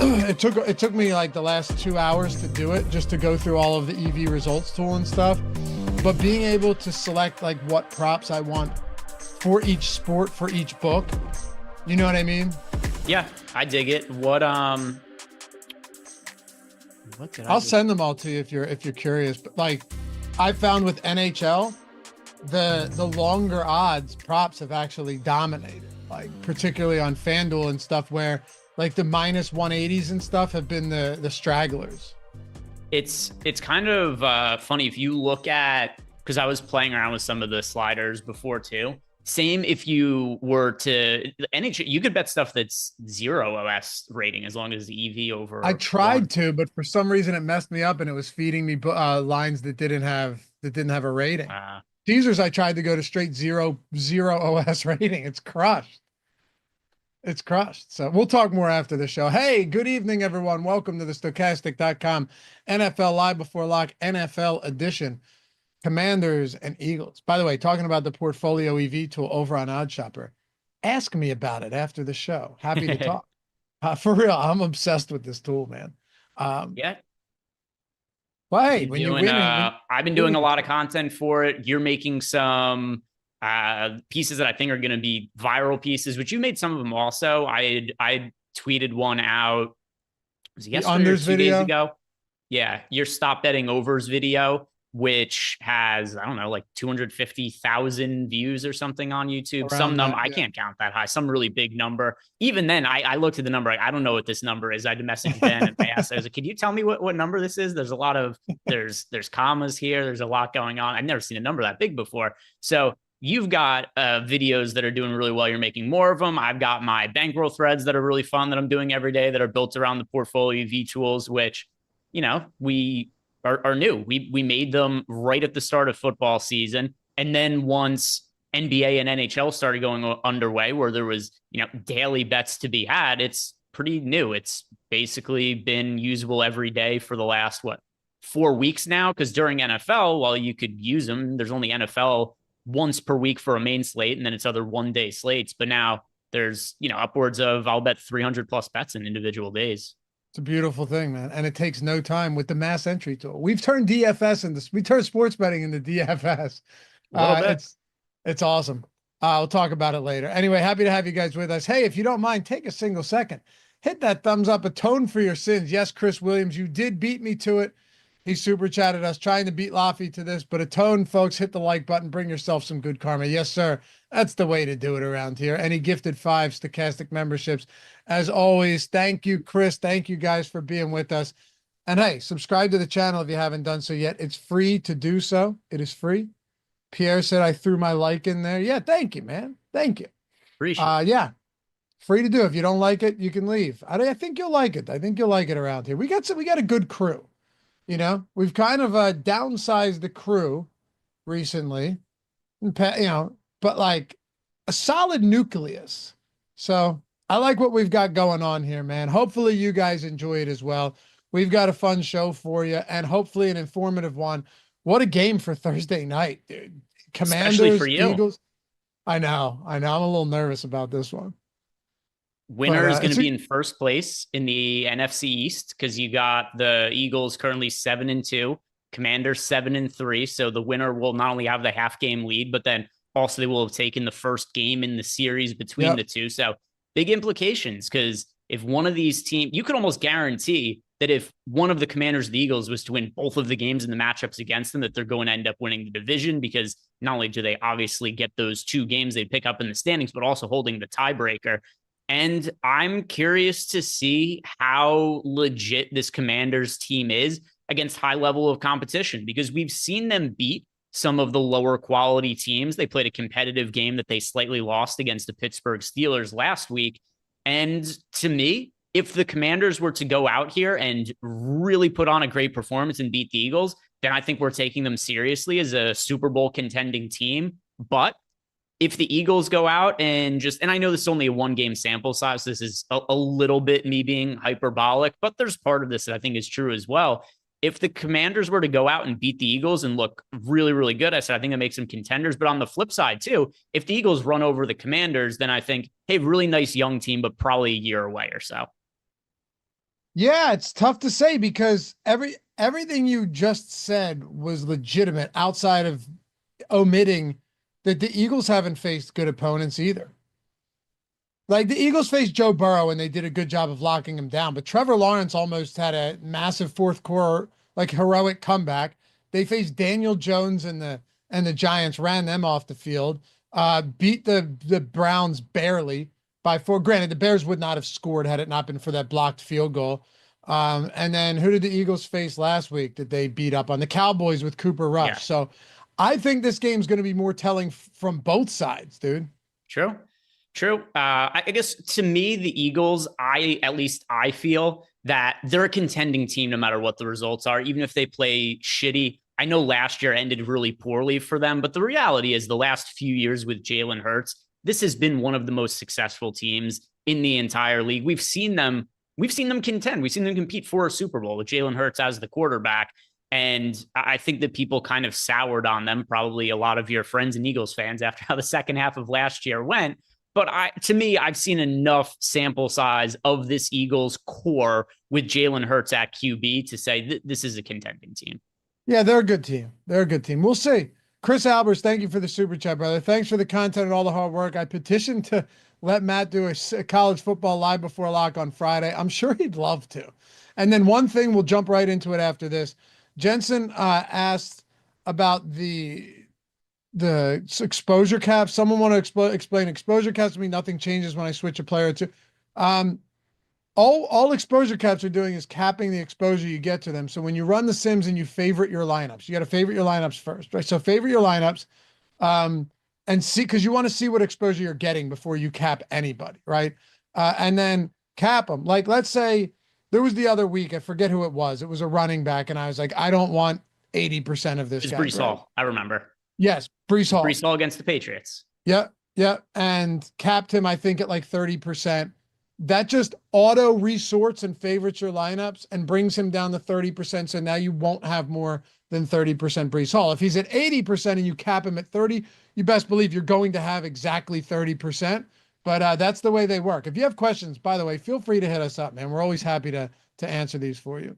it took me like the last 2 hours to do it, just to go through all of the EV results tool and stuff. But being able to select like what props I want for each sport, for each book, you know what I mean? Yeah, I dig it. What did I'll send them all to you if you're curious. But like I found with NHL, the longer odds props have actually dominated, like particularly on FanDuel and stuff, where like the minus 180s and stuff have been the stragglers. It's kind of funny if you look at, because I was playing around with some of the sliders before too. Same if you were to the NHL, you could bet stuff that's 0 OS rating as long as the EV over. I tried to, but for some reason it messed me up and it was feeding me lines that didn't have a rating. Teasers I tried to go to straight zero OS rating. It's crushed. It's crushed. So we'll talk more after the show. Hey, good evening, everyone. Welcome to the Stokastic.com NFL Live Before Lock NFL edition. Commanders and Eagles. By the way, talking about the portfolio EV tool over on OddsShopper, ask me about it after the show. Happy to talk. For real, I'm obsessed with this tool, man. Yeah. Well, hey, when you're winning, I've been doing a lot of content for it. You're making some pieces that I think are going to be viral pieces, which you made some of them also. I tweeted one out. Was it yesterday or 2 days ago? Yeah, your stop betting overs video, which has, I don't know, like 250,000 views or something on YouTube. Some number, I can't count that high, some really big number. Even then, I looked at the number. I don't know what this number is. I had to message Ben and I asked, I was like, can you tell me what number this is? There's a lot of, there's commas here. There's a lot going on. I've never seen a number that big before. So you've got videos that are doing really well. You're making more of them. I've got my bankroll threads that are really fun that I'm doing every day that are built around the portfolio V tools, which, you know, we are new. We made them right at the start of football season. And then once NBA and NHL started going underway, where there was, you know, daily bets to be had, it's pretty new. It's basically been usable every day for the last, 4 weeks now? Because during NFL, while you could use them, there's only NFL once per week for a main slate, and then it's other one-day slates. But now there's, you know, upwards of, I'll bet 300 plus bets in individual days. It's a beautiful thing, man. And it takes no time with the mass entry tool. We turned sports betting into DFS. It's awesome. We'll talk about it later. Anyway, happy to have you guys with us. Hey, if you don't mind, take a single second, hit that thumbs up, atone for your sins. Yes, Chris Williams, you did beat me to it. He super chatted us trying to beat Laffy to this, but atone, folks, hit the like button, bring yourself some good karma. Yes, sir. That's the way to do it around here. And he gifted 5 Stokastic memberships. As always, thank you, Chris. Thank you guys for being with us. And hey, subscribe to the channel if you haven't done so yet. It's free to do so. It is free. Pierre said I threw my like in there. Yeah, thank you, man. Thank you. Appreciate it. Yeah. Free to do. If you don't like it, you can leave. I think you'll like it. I think you'll like it around here. We got a good crew. You know, we've kind of downsized the crew recently, you know, but like a solid nucleus. So I like what we've got going on here, man. Hopefully you guys enjoy it as well. We've got a fun show for you and hopefully an informative one. What a game for Thursday night, dude. Commanders, especially for you. Eagles. I know. I'm a little nervous about this one. Winner is going to be in first place in the NFC East because you got the Eagles currently 7-2, Commanders 7-3. So the winner will not only have the half game lead, but then also they will have taken the first game in the series between the two. So big implications, because if one of these teams, you could almost guarantee that if one of the Commanders of the Eagles was to win both of the games in the matchups against them, that they're going to end up winning the division, because not only do they obviously get those 2 games they pick up in the standings, but also holding the tiebreaker. And I'm curious to see how legit this Commanders team is against high level of competition, because we've seen them beat some of the lower quality teams. They played a competitive game that they slightly lost against the Pittsburgh Steelers last week. And to me, if the Commanders were to go out here and really put on a great performance and beat the Eagles, then I think we're taking them seriously as a Super Bowl contending team. But if the Eagles go out and I know this is only a 1-game sample size, so this is a little bit me being hyperbolic, but there's part of this that I think is true as well. If the Commanders were to go out and beat the Eagles and look really, really good, I think that makes them contenders. But on the flip side too, if the Eagles run over the Commanders, then I think, hey, really nice young team, but probably a year away or so. Yeah, it's tough to say because everything you just said was legitimate outside of omitting that the Eagles haven't faced good opponents either. Like the Eagles faced Joe Burrow and they did a good job of locking him down, but Trevor Lawrence almost had a massive fourth quarter, like heroic comeback. They faced Daniel Jones and the Giants, ran them off the field, beat the Browns barely by 4. Granted, the Bears would not have scored had it not been for that blocked field goal. And then who did the Eagles face last week that they beat up on? The Cowboys with Cooper Rush. Yeah. So I think this game's going to be more telling from both sides, dude. True. True. I guess to me, the Eagles, at least I feel that they're a contending team no matter what the results are, even if they play shitty. I know last year ended really poorly for them, but the reality is the last few years with Jalen Hurts, this has been one of the most successful teams in the entire league. We've seen them contend. We've seen them compete for a Super Bowl with Jalen Hurts as the quarterback. And I think that people kind of soured on them, probably a lot of your friends and Eagles fans, after how the second half of last year went. But to me, I've seen enough sample size of this Eagles core with Jalen Hurts at QB to say this is a contending team. Yeah, they're a good team. They're a good team. We'll see. Chris Albers, thank you for the super chat, brother. Thanks for the content and all the hard work. I petitioned to let Matt do a college football live before lock on Friday. I'm sure he'd love to. And then one thing, we'll jump right into it after this. Jensen asked about the exposure cap. Someone want to explain exposure caps to me. Nothing changes when I switch a player to. All exposure caps are doing is capping the exposure you get to them. So when you run the sims and you favorite your lineups, you got to favorite your lineups first, right? So favorite your lineups, and see, because you want to see what exposure you're getting before you cap anybody, right? And then cap them. Like, let's say there was the other week, I forget who it was. It was a running back, and I was like, I don't want 80% of this. It's Breece Hall. I remember. Yes, Breece Hall. Breece Hall against the Patriots. Yeah, and capped him, I think, at like 30%. That just auto resorts and favorites your lineups and brings him down to 30%. So now you won't have more than 30% Breece Hall. If he's at 80% and you cap him at 30, you best believe you're going to have exactly 30%. But that's the way they work. If you have questions, by the way, feel free to hit us up, man. We're always happy to answer these for you.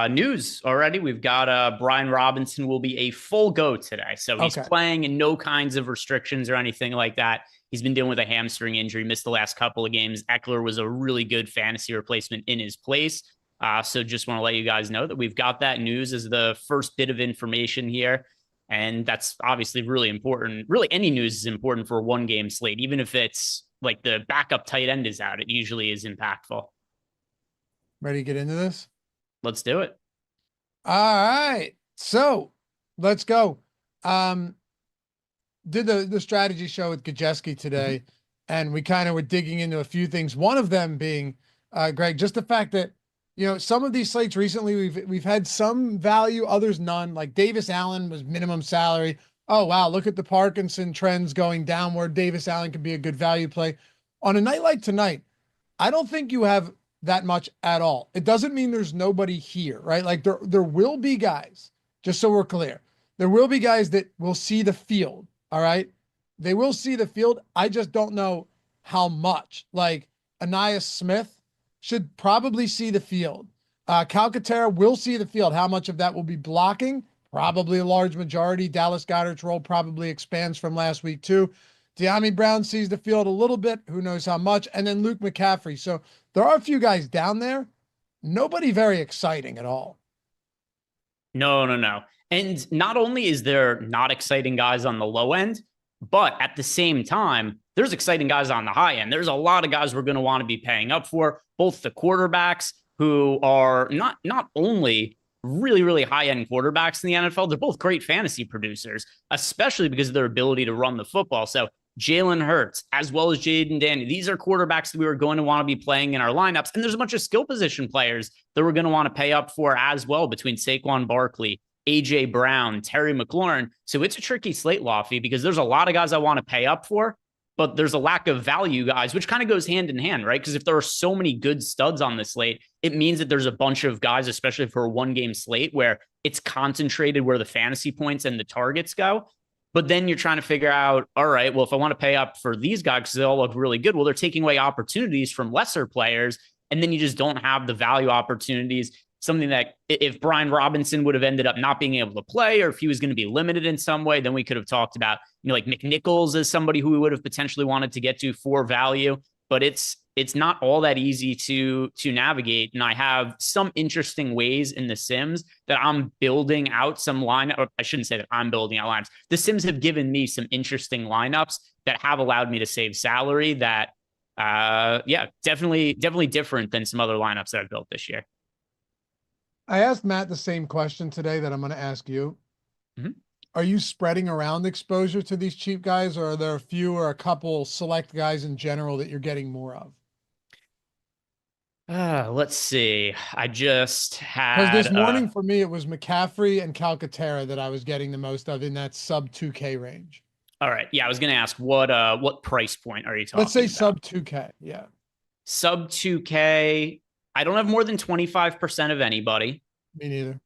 News already. We've got Brian Robinson will be a full go today. So he's playing in no kinds of restrictions or anything like that. He's been dealing with a hamstring injury, missed the last couple of games. Eckler was a really good fantasy replacement in his place. So just want to let you guys know that we've got that news as the first bit of information here. And that's obviously really important. Really, any news is important for a one-game slate. Even if it's like the backup tight end is out, it usually is impactful. Ready to get into this? Let's do it. All right. So let's go. Did the strategy show with Gajeski today, and we kind of were digging into a few things. One of them being, Greg, just the fact that, you know, some of these slates recently we've had some value, others none. Like Davis Allen was minimum salary. Oh wow, look at the Parkinson trends going downward. Davis Allen could be a good value play. On a night like tonight, I don't think you have that much at all. It doesn't mean there's nobody here, right? Like there will be guys, just so we're clear. There will be guys that will see the field. All right. They will see the field. I just don't know how much. Like Anais Smith should probably see the field. Calcaterra will see the field. How much of that will be blocking? Probably a large majority. Dallas Goedert's role probably expands from last week too. De'Ami Brown sees the field a little bit. Who knows how much? And then Luke McCaffrey. So there are a few guys down there. Nobody very exciting at all. No. And not only is there not exciting guys on the low end, but at the same time, there's exciting guys on the high end. There's a lot of guys we're going to want to be paying up for, both the quarterbacks who are not only really, really high-end quarterbacks in the NFL, they're both great fantasy producers, especially because of their ability to run the football. So Jalen Hurts, as well as Jaden Daniels, these are quarterbacks that we were going to want to be playing in our lineups. And there's a bunch of skill position players that we're going to want to pay up for as well, between Saquon Barkley, A.J. Brown, Terry McLaurin. So it's a tricky slate, Lofty, because there's a lot of guys I want to pay up for, but there's a lack of value guys, which kind of goes hand in hand, right? Because if there are so many good studs on the slate, it means that there's a bunch of guys, especially for a one-game slate, where it's concentrated where the fantasy points and the targets go. But then you're trying to figure out, all right, well, if I want to pay up for these guys because they all look really good, well, they're taking away opportunities from lesser players. and then you just don't have the value opportunities. Something that if Brian Robinson would have ended up not being able to play, or if he was going to be limited in some way, then we could have talked about, like McNichols as somebody who we would have potentially wanted to get to for value. But it's not all that easy to navigate. And I have some interesting ways in the Sims that I'm building out some lineup. Or I shouldn't say that I'm building out lineups. The Sims have given me some interesting lineups that have allowed me to save salary that, definitely different than some other lineups that I've built this year. I asked Matt the same question today that I'm going to ask you. Mm-hmm. Are you spreading around exposure to these cheap guys, or are there a few or a couple select guys in general that you're getting more of? Let's see. I just had, because this morning for me, it was McCaffrey and Calcaterra that I was getting the most of in that sub 2K range. All right. Yeah, I was going to ask what price point are you talking about? Let's say sub 2K. Yeah. Sub 2K. I don't have more than 25% of anybody. Me neither.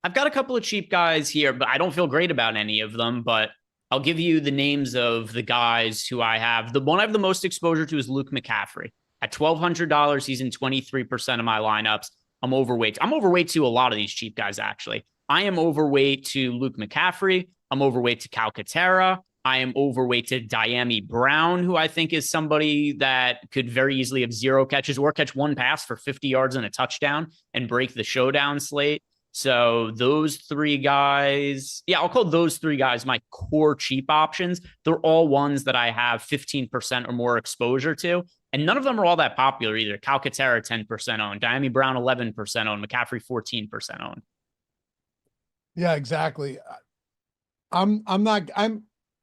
I've got a couple of cheap guys here, but I don't feel great about any of them. But I'll give you the names of the guys who I have. The one I have the most exposure to is Luke McCaffrey. At $1,200, he's in 23% of my lineups. I'm overweight. I'm overweight to a lot of these cheap guys, actually. I am overweight to Luke McCaffrey. I'm overweight to Calcaterra. I am overweight to Diami Brown, who I think is somebody that could very easily have 0 catches or catch 1 pass for 50 yards and a touchdown and break the showdown slate. So those 3 guys, I'll call those 3 guys my core cheap options. They're all ones that I have 15% or more exposure to. And none of them are all that popular either. Calcaterra 10% owned, Diami Brown 11% owned, McCaffrey 14% owned. Yeah, exactly.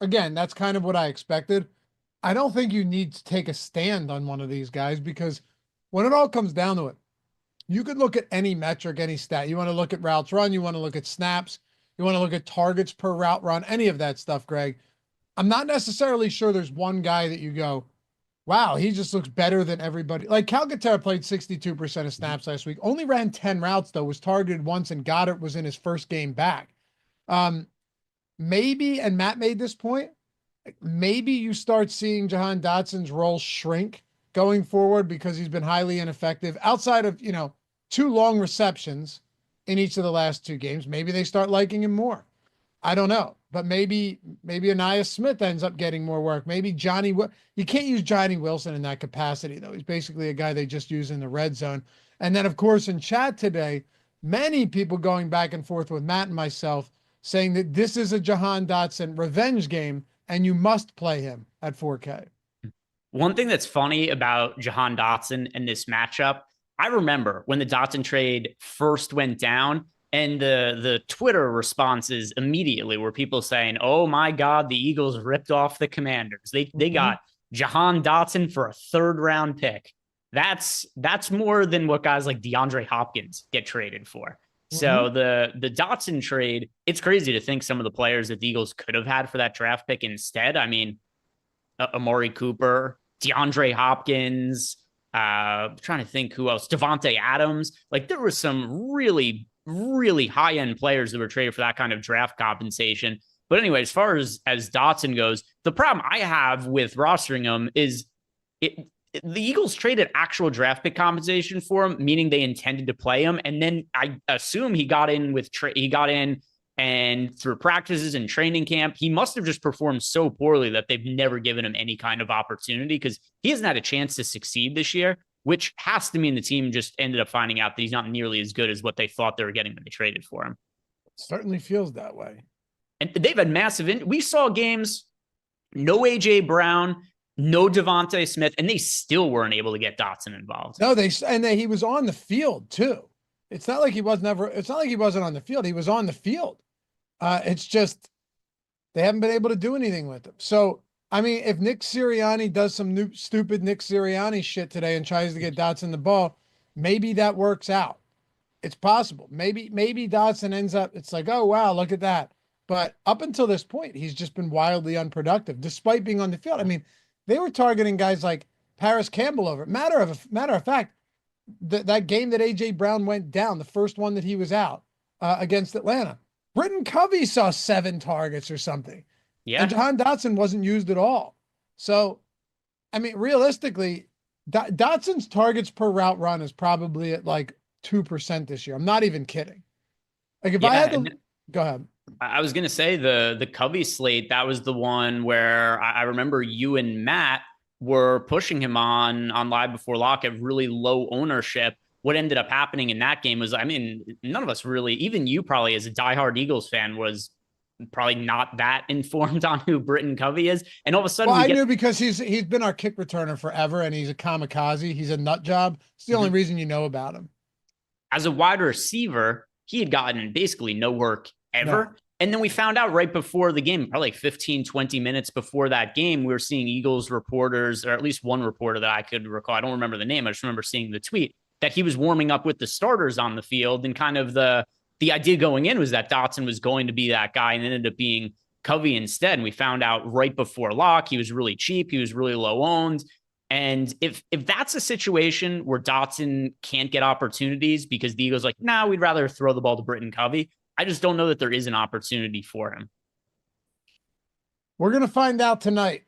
Again, that's kind of what I expected. I don't think you need to take a stand on one of these guys, because when it all comes down to it, you could look at any metric, any stat. You want to look at routes run, you want to look at snaps, you want to look at targets per route run, any of that stuff, Greg. I'm not necessarily sure there's one guy that you go, wow, he just looks better than everybody. Like Calcaterra played 62% of snaps last week, only ran 10 routes though, was targeted once, and Goddard was in his first game back. Maybe, and Matt made this point, maybe you start seeing Jahan Dotson's role shrink going forward because he's been highly ineffective outside of, 2 long receptions in each of the last 2 games. Maybe they start liking him more. I don't know, but maybe Anais Smith ends up getting more work. Maybe you can't use Johnny Wilson in that capacity though. He's basically a guy they just use in the red zone. And then of course in chat today, many people going back and forth with Matt and myself saying that this is a Jahan Dotson revenge game and you must play him at 4K. One thing that's funny about Jahan Dotson and this matchup, I remember when the Dotson trade first went down, and the Twitter responses immediately were people saying, oh my God, the Eagles ripped off the Commanders. They got Jahan Dotson for a 3rd round pick. That's more than what guys like DeAndre Hopkins get traded for. So the Dotson trade, it's crazy to think some of the players that the Eagles could have had for that draft pick instead. I mean, Amari Cooper, DeAndre Hopkins, trying to think who else, Devontae Adams. Like there were some really, really high-end players that were traded for that kind of draft compensation. But anyway, as far as Dotson goes, the problem I have with rostering him is the Eagles traded actual draft pick compensation for him, meaning they intended to play him. And then I assume he got in and through practices and training camp, he must have just performed so poorly that they've never given him any kind of opportunity, because he hasn't had a chance to succeed this year, which has to mean the team just ended up finding out that he's not nearly as good as what they thought they were getting when they traded for him. It certainly feels that way. And they've had massive, we saw games, no AJ Brown, no Devontae Smith, and they still weren't able to get Dotson involved. No, he was on the field too. It's not like he wasn't on the field. He was on the field. It's just they haven't been able to do anything with him. So, I mean, if Nick Sirianni does some stupid Nick Sirianni shit today and tries to get Dotson the ball, maybe that works out. It's possible. Maybe Dotson ends up, it's like, oh, wow, look at that. But up until this point, he's just been wildly unproductive, despite being on the field. I mean, they were targeting guys like Paris Campbell over. Matter of fact, that game that AJ Brown went down, the first one that he was out against Atlanta, Britton Covey saw 7 targets or something. Yeah. And Jahan Dotson wasn't used at all. So, I mean, realistically, Dotson's targets per route run is probably at like 2% this year. I'm not even kidding. Like if I had to go ahead. I was gonna say the Covey slate, that was the one where I remember you and Matt were pushing him on live before lock at really low ownership. What ended up happening in that game was, I mean, none of us really, even you probably as a diehard Eagles fan, was probably not that informed on who Britton Covey is. And all of a sudden, I knew because he's been our kick returner forever, and he's a kamikaze. He's a nut job. It's the only reason you know about him. As a wide receiver, he had gotten basically no work ever. No. And then we found out right before the game, probably like 15, 20 minutes before that game, we were seeing Eagles reporters, or at least one reporter that I could recall. I don't remember the name. I just remember seeing the tweet that he was warming up with the starters on the field. And kind of the idea going in was that Dotson was going to be that guy, and ended up being Covey instead. And we found out right before lock, he was really cheap. He was really low owned. And if that's a situation where Dotson can't get opportunities because the Eagles like, nah, we'd rather throw the ball to Britton Covey, I just don't know that there is an opportunity for him. We're going to find out tonight.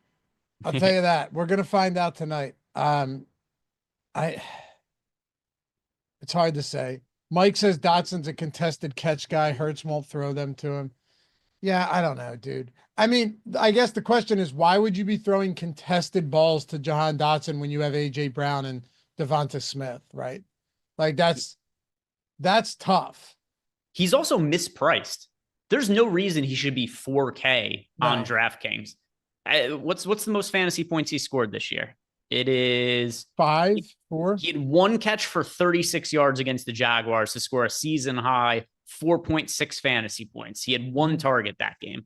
I'll tell you that. We're going to find out tonight. It's hard to say. Mike says Dotson's a contested catch guy. Hurts won't throw them to him. Yeah, I don't know, dude. I mean, I guess the question is, why would you be throwing contested balls to Jahan Dotson when you have AJ Brown and Devonta Smith, right? Like that's tough. He's also mispriced. There's no reason he should be 4K on DraftKings. What's the most fantasy points he scored this year? It is 4. He had one catch for 36 yards against the Jaguars to score a season high 4.6 fantasy points. He had one target that game.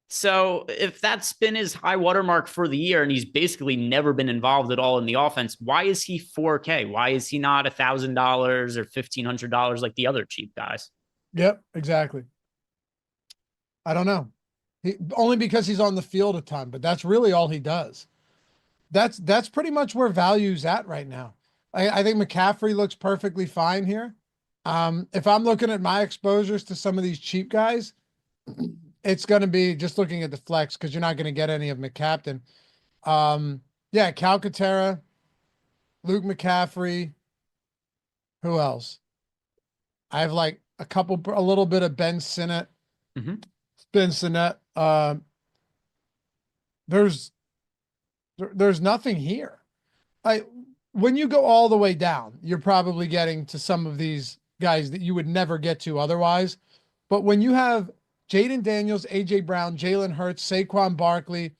So if that's been his high watermark for the year, and he's basically never been involved at all in the offense, why is he 4K? Why is he not $1,000 or $1,500 like the other cheap guys? Yep, exactly. I don't know. Only because he's on the field a ton, but that's really all he does. That's pretty much where value's at right now. I think McCaffrey looks perfectly fine here. If I'm looking at my exposures to some of these cheap guys, it's going to be just looking at the flex, because you're not going to get any of McCaptain. Yeah, Calcaterra, Luke McCaffrey. Who else? I have like a little bit of Ben Sinnott. Ben Sinnott. There's nothing here. When you go all the way down, you're probably getting to some of these guys that you would never get to otherwise. But when you have Jaden Daniels, AJ Brown, Jalen Hurts, Saquon Barkley,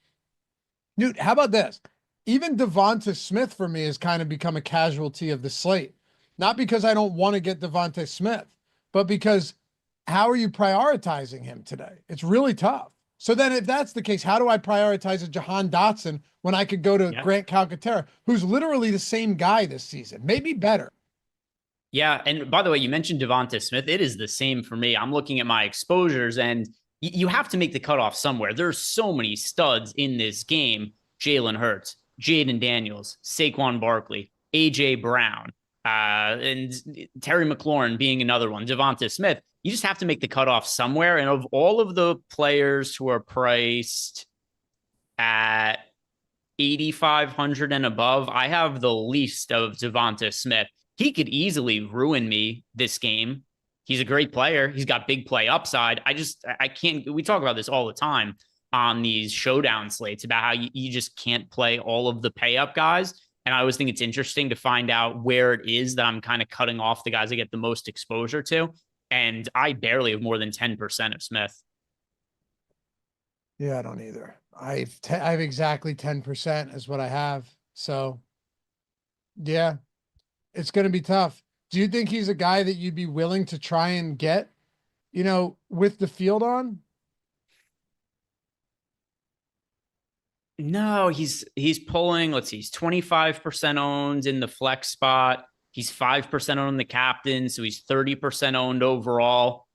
dude, how about this? Even Devonta Smith for me has kind of become a casualty of the slate. Not because I don't want to get Devonta Smith, but because how are you prioritizing him today? It's really tough. So then if that's the case, how do I prioritize a Jahan Dotson when I could go to Grant Calcaterra, who's literally the same guy this season, maybe better? Yeah, and by the way, you mentioned Devonta Smith. It is the same for me. I'm looking at my exposures, and you have to make the cutoff somewhere. There's so many studs in this game. Jalen Hurts, Jaden Daniels, Saquon Barkley, AJ Brown, and Terry McLaurin being another one, Devonta Smith. You just have to make the cutoff somewhere. And of all of the players who are priced at 8,500 and above, I have the least of Devonta Smith. He could easily ruin me this game. He's a great player. He's got big play upside. I can't, we talk about this all the time on these showdown slates about how you just can't play all of the pay up guys. And I always think it's interesting to find out where it is that I'm kind of cutting off the guys I get the most exposure to. And I barely have more than 10% of Smith. Yeah, I don't either. I have exactly 10% is what I have. So yeah, it's going to be tough. Do you think he's a guy that you'd be willing to try and get, with the field on? No, he's pulling, let's see, he's 25% owned in the flex spot. He's 5% owned the captain, so he's 30% owned overall.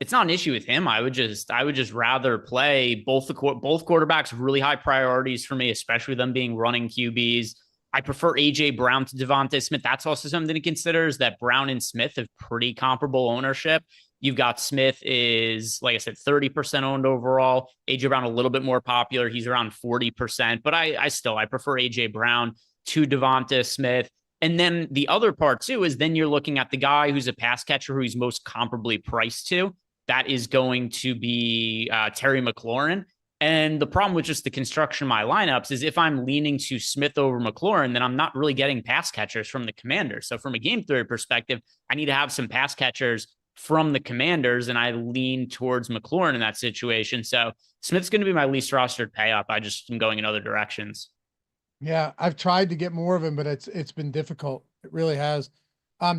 It's not an issue with him. I would just rather play both quarterbacks, really high priorities for me, especially them being running QBs. I prefer AJ Brown to Devonta Smith. That's also something to consider, is that Brown and Smith have pretty comparable ownership. You've got Smith is, like I said, 30% owned overall. AJ Brown a little bit more popular. He's around 40%, but I prefer AJ Brown. to Devonta Smith. And then the other part too is then you're looking at the guy who's a pass catcher who he's most comparably priced to. That is going to be Terry McLaurin. And the problem with just the construction of my lineups is if I'm leaning to Smith over McLaurin, then I'm not really getting pass catchers from the Commanders. So from a game theory perspective, I need to have some pass catchers from the Commanders, and I lean towards McLaurin in that situation. So Smith's going to be my least rostered pay up. I just am going in other directions. Yeah, I've tried to get more of him, but it's been difficult. It really has.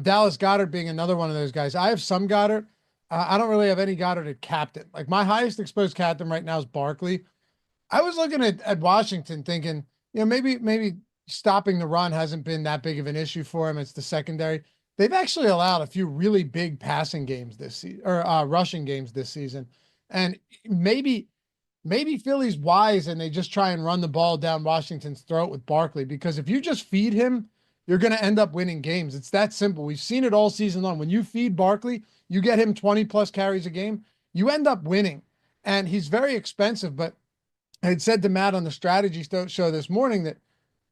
Dallas Goedert being another one of those guys. I have some Goddard. I don't really have any Goddard at captain. Like my highest exposed captain right now is Barkley. I was looking at Washington thinking, maybe stopping the run hasn't been that big of an issue for him. It's the secondary. They've actually allowed a few really big passing games this season, or rushing games this season. And maybe Philly's wise and they just try and run the ball down Washington's throat with Barkley, because if you just feed him, you're going to end up winning games. It's that simple. We've seen it all season long. When you feed Barkley, you get him 20 plus carries a game, you end up winning. And he's very expensive, but I had said to Matt on the strategy show this morning that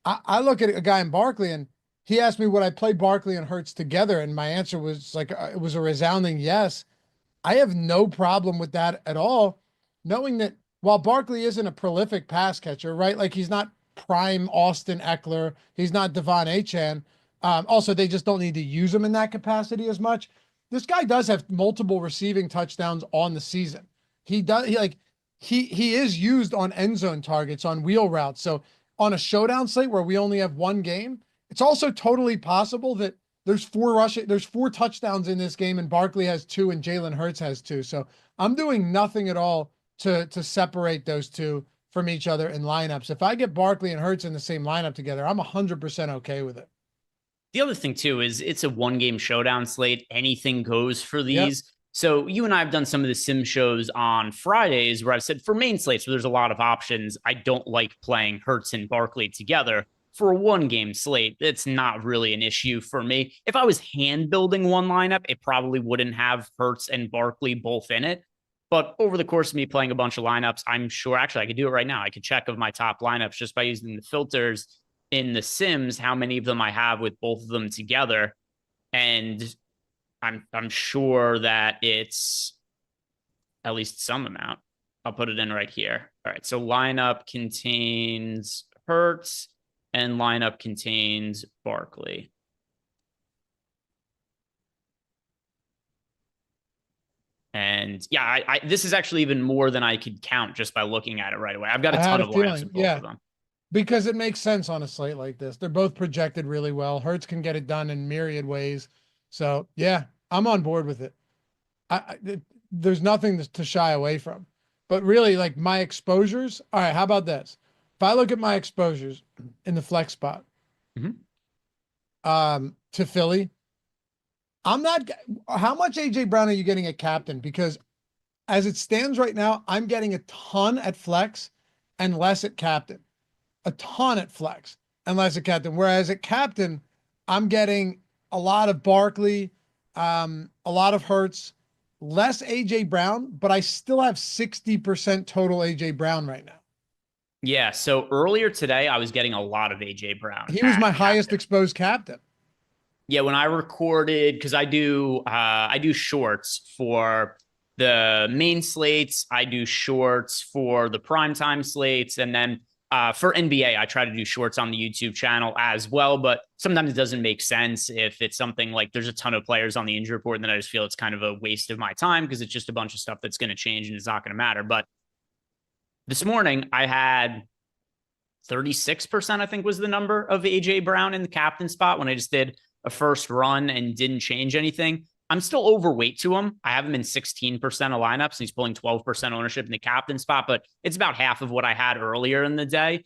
I look at a guy in Barkley and he asked me would I play Barkley and Hurts together, and my answer was like it was a resounding yes. I have no problem with that at all, knowing that while Barkley isn't a prolific pass catcher, right? Like he's not prime Austin Eckler, he's not Devon Achane. Also, they just don't need to use him in that capacity as much. This guy does have multiple receiving touchdowns on the season. He is used on end zone targets, on wheel routes. So on a showdown slate where we only have one game, it's also totally possible that there's four touchdowns in this game and Barkley has 2 and Jalen Hurts has 2. So I'm doing nothing at all to separate those two from each other in lineups. If I get Barkley and Hurts in the same lineup together, I'm 100% okay with it. The other thing too is it's a one-game showdown slate. Anything goes for these. Yep. So you and I have done some of the sim shows on Fridays where I've said for main slates where there's a lot of options, I don't like playing Hurts and Barkley together. For a one-game slate, it's not really an issue for me. If I was hand-building one lineup, it probably wouldn't have Hurts and Barkley both in it. But over the course of me playing a bunch of lineups, I'm sure actually I could do it right now. I could check of my top lineups just by using the filters in the Sims, how many of them I have with both of them together. And I'm sure that it's at least some amount. I'll put it in right here. All right. So lineup contains Hurts and lineup contains Barkley. And yeah, this is actually even more than I could count just by looking at it right away. I've got a ton of lineups in both of them. Because it makes sense on a slate like this. They're both projected really well. Hurts can get it done in myriad ways. So yeah, I'm on board with it. There's nothing to shy away from. But really, like my exposures. All right, how about this? If I look at my exposures in the flex spot, to Philly, I'm not. How much AJ Brown are you getting at captain? Because as it stands right now, I'm getting a ton at flex and less at captain. A ton at flex and less at captain. Whereas at captain, I'm getting a lot of Barkley, a lot of Hurts, less AJ Brown, but I still have 60% total AJ Brown right now. Yeah. So earlier today, I was getting a lot of AJ Brown. He was my highest exposed captain. Yeah. When I recorded, because I do shorts for the main slates, I do shorts for the primetime slates, and then for NBA, I try to do shorts on the YouTube channel as well, but sometimes it doesn't make sense if it's something like there's a ton of players on the injury report, and then I just feel it's kind of a waste of my time because it's just a bunch of stuff that's going to change and it's not going to matter. But this morning I had 36%, I think was the number of AJ Brown in the captain spot when I just did a first run and didn't change anything. I'm still overweight to him. I have him in 16% of lineups, and he's pulling 12% ownership in the captain spot, but it's about half of what I had earlier in the day.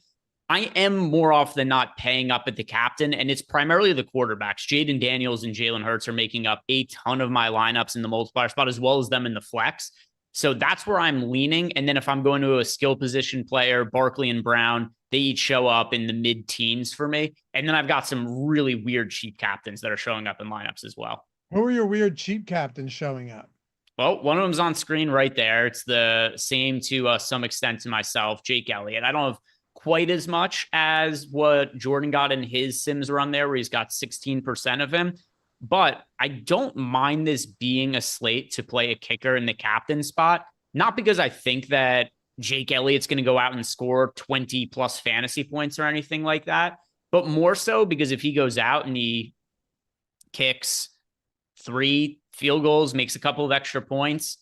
I am more often than not paying up at the captain, and it's primarily the quarterbacks. Jaden Daniels and Jalen Hurts are making up a ton of my lineups in the multiplier spot, as well as them in the flex. So that's where I'm leaning. And then if I'm going to a skill position player, Barkley and Brown, they each show up in the mid-teens for me. And then I've got some really weird cheap captains that are showing up in lineups as well. Who are your weird cheap captains showing up? Well, one of them's on screen right there. It's the same to some extent to myself, Jake Elliott. I don't have quite as much as what Jordan got in his Sims run there, where he's got 16% of him. But I don't mind this being a slate to play a kicker in the captain spot, not because I think that Jake Elliott's going to go out and score 20 plus fantasy points or anything like that, but more so because if he goes out and he kicks 3 field goals, makes a couple of extra points,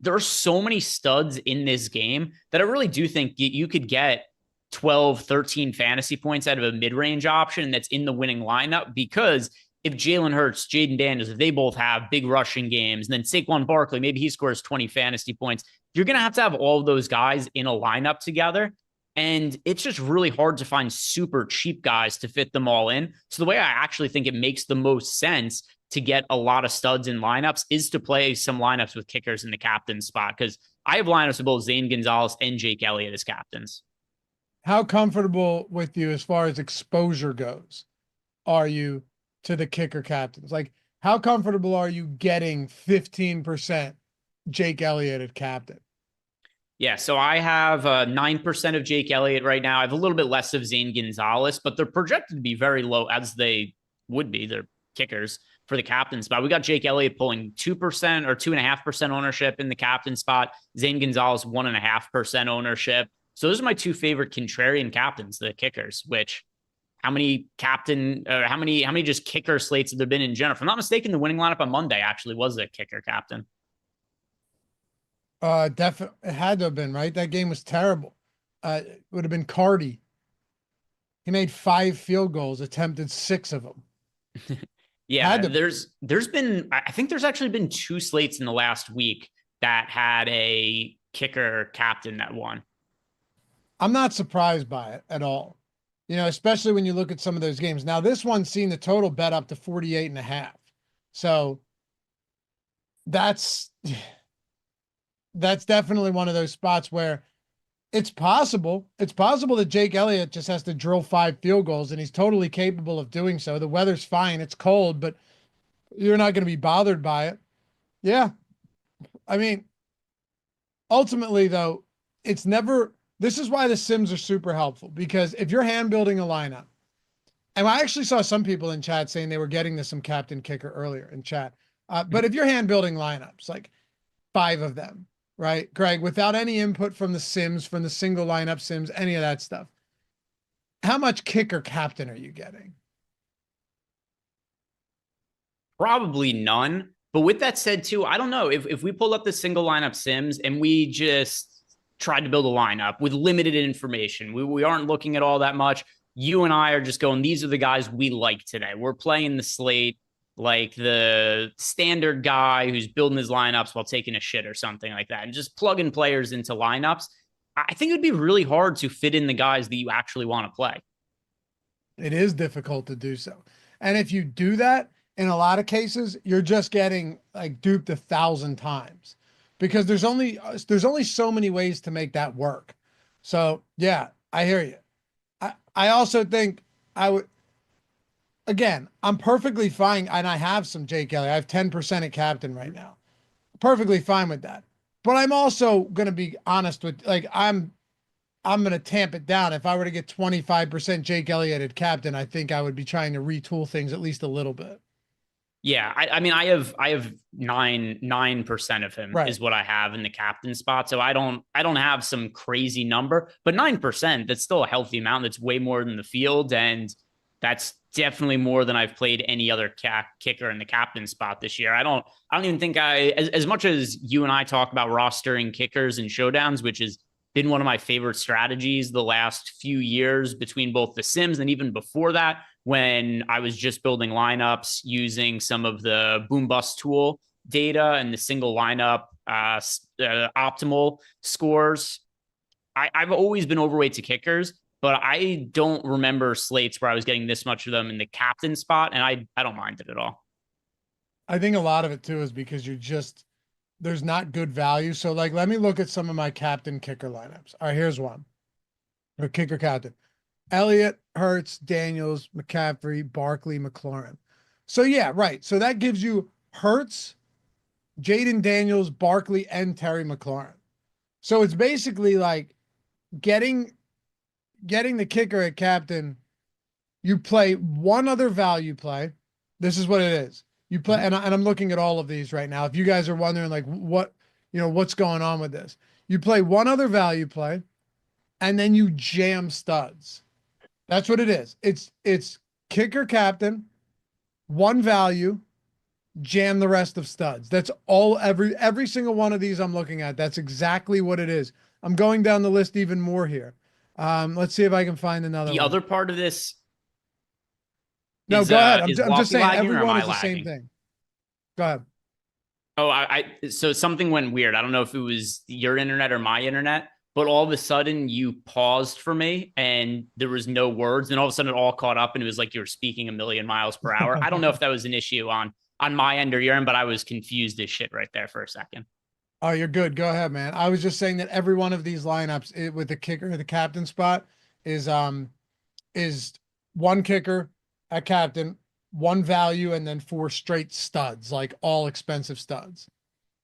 there are so many studs in this game that I really do think you could get 12, 13 fantasy points out of a mid-range option that's in the winning lineup, because if Jalen Hurts, Jaden Daniels, if they both have big rushing games, and then Saquon Barkley, maybe he scores 20 fantasy points, you're going to have all of those guys in a lineup together. And it's just really hard to find super cheap guys to fit them all in. So the way I actually think it makes the most sense to get a lot of studs in lineups is to play some lineups with kickers in the captain spot, because I have lineups with both Zane Gonzalez and Jake Elliott as captains. How comfortable with you as far as exposure goes are you to the kicker captains? Like, how comfortable are you getting 15% Jake Elliott at captain? Yeah, so I have 9% of Jake Elliott right now. I have a little bit less of Zane Gonzalez, but they're projected to be very low, as they would be. They're kickers for the captain spot. We got Jake Elliott pulling 2% or 2.5% ownership in the captain spot. Zane Gonzalez 1.5% ownership. So those are my 2 favorite contrarian captains, the kickers. Which, how many just kicker slates have there been in general? If I'm not mistaken, the winning lineup on Monday actually was a kicker captain. Definitely, it had to have been, right? That game was terrible. It would have been Cardi. He made 5 field goals, attempted 6 of them. Yeah, there's actually been 2 slates in the last week that had a kicker captain that won. I'm not surprised by it at all. You know, especially when you look at some of those games. Now, this one's seen the total bet up to 48.5. So that's definitely one of those spots where it's possible. It's possible that Jake Elliott just has to drill 5 field goals, and he's totally capable of doing so. The weather's fine. It's cold, but you're not going to be bothered by it. Yeah. I mean, ultimately, though, it's never – this is why the Sims are super helpful, because if you're hand building a lineup, and I actually saw some people in chat saying they were getting to some captain kicker earlier in chat. But if you're hand building lineups, like 5 of them, right, Greg, without any input from the Sims, from the single lineup Sims, any of that stuff, how much kicker captain are you getting? Probably none. But with that said, too, I don't know if we pull up the single lineup Sims and we just tried to build a lineup with limited information. We aren't looking at all that much. You and I are just going, these are the guys we like today. We're playing the slate like the standard guy who's building his lineups while taking a shit or something like that, and just plugging players into lineups. I think it would be really hard to fit in the guys that you actually want to play. It is difficult to do so. And if you do that, in a lot of cases, you're just getting like duped 1,000 times, because there's only so many ways to make that work. So yeah, I hear you. I also think again, I'm perfectly fine. And I have some Jake Elliott. I have 10% at captain right now. Perfectly fine with that. But I'm also going to be honest with, like, I'm going to tamp it down. If I were to get 25% Jake Elliott at captain, I think I would be trying to retool things at least a little bit. Yeah, I mean, I have 9% of him, right, is what I have in the captain spot. So I don't have some crazy number, but 9%, that's still a healthy amount. That's way more than the field, and that's definitely more than I've played any other kicker in the captain spot this year. I don't even think as much as you and I talk about rostering kickers and showdowns, which has been one of my favorite strategies the last few years between both the Sims and even before that, when I was just building lineups using some of the boom bust tool data and the single lineup optimal scores. I've always been overweight to kickers, but I don't remember slates where I was getting this much of them in the captain spot, and I don't mind it at all. I think a lot of it too is because there's not good value. So like, let me look at some of my captain kicker lineups. All right, here's one. Or kicker captain. Elliott, Hurts, Daniels, McCaffrey, Barkley, McLaurin. So yeah, right. So that gives you Hurts, Jaden Daniels, Barkley, and Terry McLaurin. So it's basically like getting getting the kicker at captain, you play one other value play. This is what it is. You play, and I'm looking at all of these right now. If you guys are wondering like what's going on with this, you play one other value play, and then you jam studs. That's what it is. It's kicker captain, one value, jam the rest of studs. That's all. Every single one of these I'm looking at. That's exactly what it is. I'm going down the list even more here. Let's see if I can find another one. The other part of this. No, go ahead. I'm just saying everyone is the same thing. Go ahead. Oh, so something went weird. I don't know if it was your internet or my internet, but all of a sudden you paused for me and there was no words. And all of a sudden it all caught up and it was like you were speaking a million miles per hour. I don't know if that was an issue on my end or your end, but I was confused as shit right there for a second. Oh, you're good. Go ahead, man. I was just saying that every one of these lineups with the kicker, the captain spot is one kicker at captain, one value, and then 4 straight studs, like all expensive studs.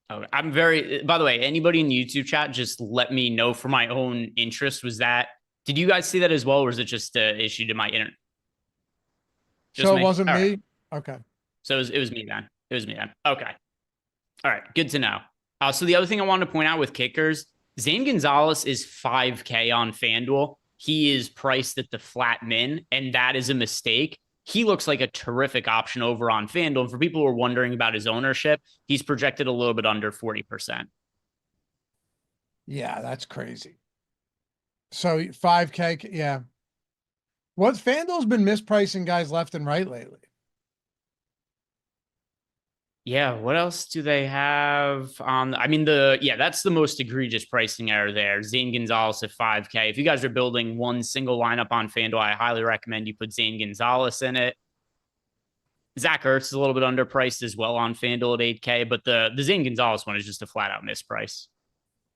Oh, by the way, anybody in the YouTube chat, just let me know for my own interest. Did you guys see that as well? Or was it just an issue to my internet? So it wasn't me? Right. Okay. So it was me then. It was me then. Okay. All right. Good to know. So the other thing I wanted to point out with kickers, Zane Gonzalez is $5K on FanDuel. He is priced at the flat min, and that is a mistake. He looks like a terrific option over on FanDuel. And for people who are wondering about his ownership, he's projected a little bit under 40%. Yeah, that's crazy. So 5K, yeah. FanDuel's been mispricing guys left and right lately. Yeah, what else do they have on? That's the most egregious pricing error there. Zane Gonzalez at 5K. If you guys are building one single lineup on FanDuel, I highly recommend you put Zane Gonzalez in it. Zach Ertz is a little bit underpriced as well on FanDuel at 8K, but the Zane Gonzalez one is just a flat out misprice.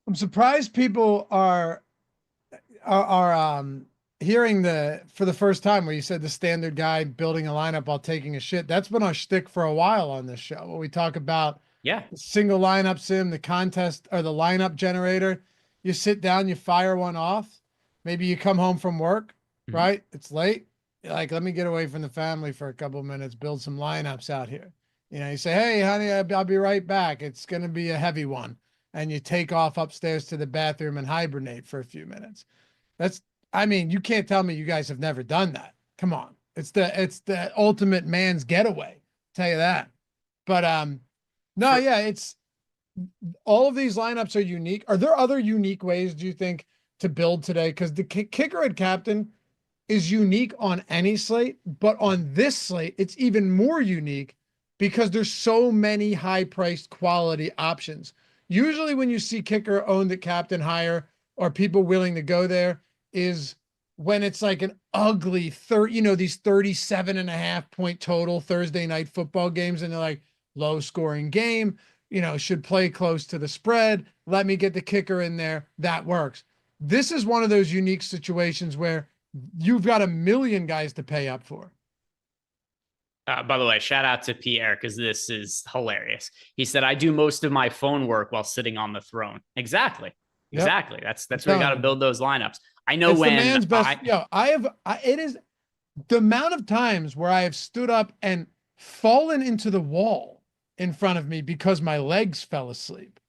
I'm surprised people are hearing for the first time where you said the standard guy building a lineup while taking a shit. That's been our shtick for a while on this show, where we talk about the single lineup sim, the contest or the lineup generator. You sit down, you fire one off. Maybe you come home from work, right? It's late. You're like, let me get away from the family for a couple of minutes, build some lineups out here. You say, hey, honey, I'll be right back. It's going to be a heavy one. And you take off upstairs to the bathroom and hibernate for a few minutes. You can't tell me you guys have never done that. Come on. It's the ultimate man's getaway. Tell you that. But it's all of these lineups are unique. Are there other unique ways, do you think, to build today? Because the kicker at captain is unique on any slate, but on this slate, it's even more unique because there's so many high-priced quality options. Usually when you see kicker owned at captain higher or people willing to go there is when it's like an ugly these 37.5 point total Thursday night football games. And they're like low scoring game, should play close to the spread. Let me get the kicker in there. That works. This is one of those unique situations where you've got a million guys to pay up for. By the way, shout out to Pierre, because this is hilarious. He said, I do most of my phone work while sitting on the throne. Exactly. Exactly. Yep. That's where you got to build those lineups. I know it's when the man's best. It is the amount of times where I have stood up and fallen into the wall in front of me because my legs fell asleep.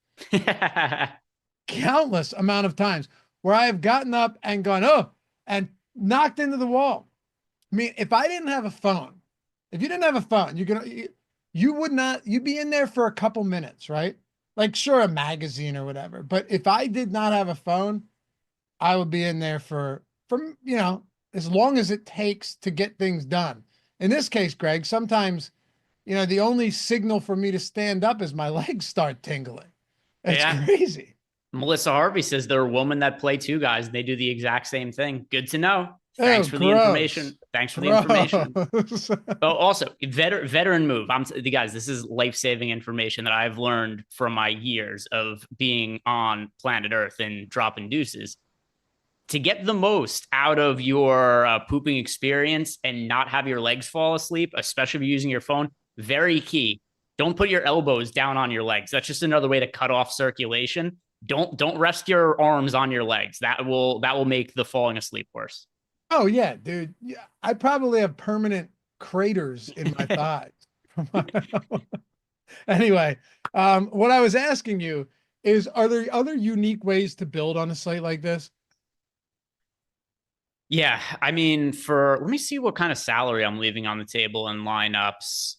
Countless amount of times where I have gotten up and gone, and knocked into the wall. I mean, if I didn't have a phone, if you didn't have a phone, you'd be in there for a couple minutes, right? Like, sure, a magazine or whatever. But if I did not have a phone, I would be in there for as long as it takes to get things done. In this case, Greg, sometimes, the only signal for me to stand up is my legs start tingling. It's crazy. Melissa Harvey says there are women that play two guys and they do the exact same thing. Good to know. Thanks for the information. Thanks for the information. Oh, also, veteran move. Guys, this is life-saving information that I've learned from my years of being on planet Earth and dropping deuces. To get the most out of your pooping experience and not have your legs fall asleep, especially if you're using your phone, very key. Don't put your elbows down on your legs. That's just another way to cut off circulation. don't rest your arms on your legs. That will make the falling asleep worse. Oh yeah, dude. Yeah, I probably have permanent craters in my thighs. Anyway, what I was asking you is, are there other unique ways to build on a slate like this? Yeah, I mean, let me see what kind of salary I'm leaving on the table in lineups.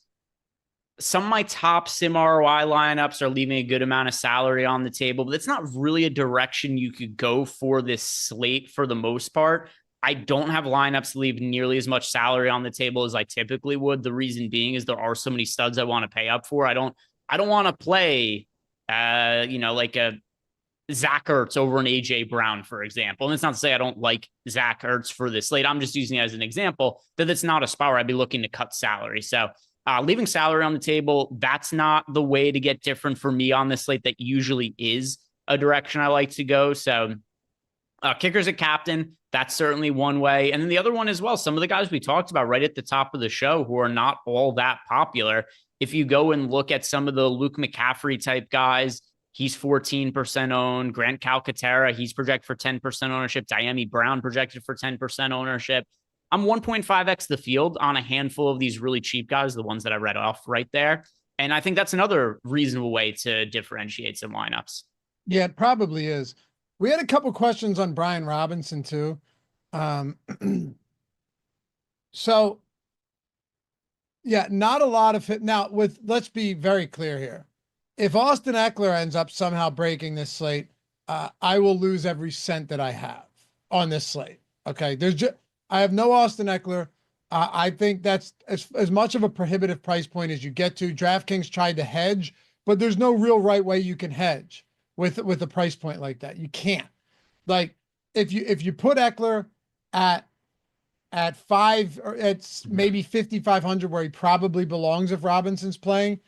Some of my top sim ROI lineups are leaving a good amount of salary on the table, but it's not really a direction you could go for this slate for the most part. I don't have lineups leave nearly as much salary on the table as I typically would. The reason being is there are so many studs I want to pay up for. I don't want to play like a Zach Ertz over an AJ Brown, for example. And it's not to say I don't like Zach Ertz for this slate. I'm just using it as an example that it's not a spot where I'd be looking to cut salary. So leaving salary on the table, that's not the way to get different for me on this slate. That usually is a direction I like to go. So kickers at captain, that's certainly one way. And then the other one as well, some of the guys we talked about right at the top of the show who are not all that popular. If you go and look at some of the Luke McCaffrey type guys, he's 14% owned. Grant Calcaterra, he's projected for 10% ownership. Diami Brown projected for 10% ownership. I'm 1.5x the field on a handful of these really cheap guys, the ones that I read off right there. And I think that's another reasonable way to differentiate some lineups. Yeah, it probably is. We had a couple questions on Brian Robinson too. So yeah, not a lot of it. Now let's be very clear here. If Austin Eckler ends up somehow breaking this slate, I will lose every cent that I have on this slate. Okay. I have no Austin Eckler. I think that's as much of a prohibitive price point as you get to. DraftKings tried to hedge, but there's no real right way you can hedge with a price point like that. You can't. Like if you put Eckler at 5, or it's maybe 5,500 where he probably belongs if Robinson's playing,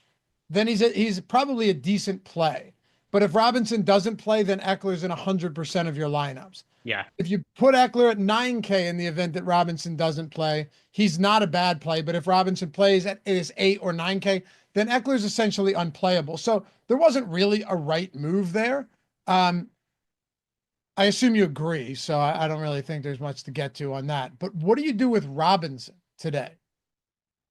then he's probably a decent play. But if Robinson doesn't play, then Eckler's in 100% of your lineups. Yeah. If you put Eckler at 9K in the event that Robinson doesn't play, he's not a bad play. But if Robinson plays at his 8 or 9K, then Eckler's essentially unplayable. So there wasn't really a right move there. I assume you agree. So I don't really think there's much to get to on that. But what do you do with Robinson today?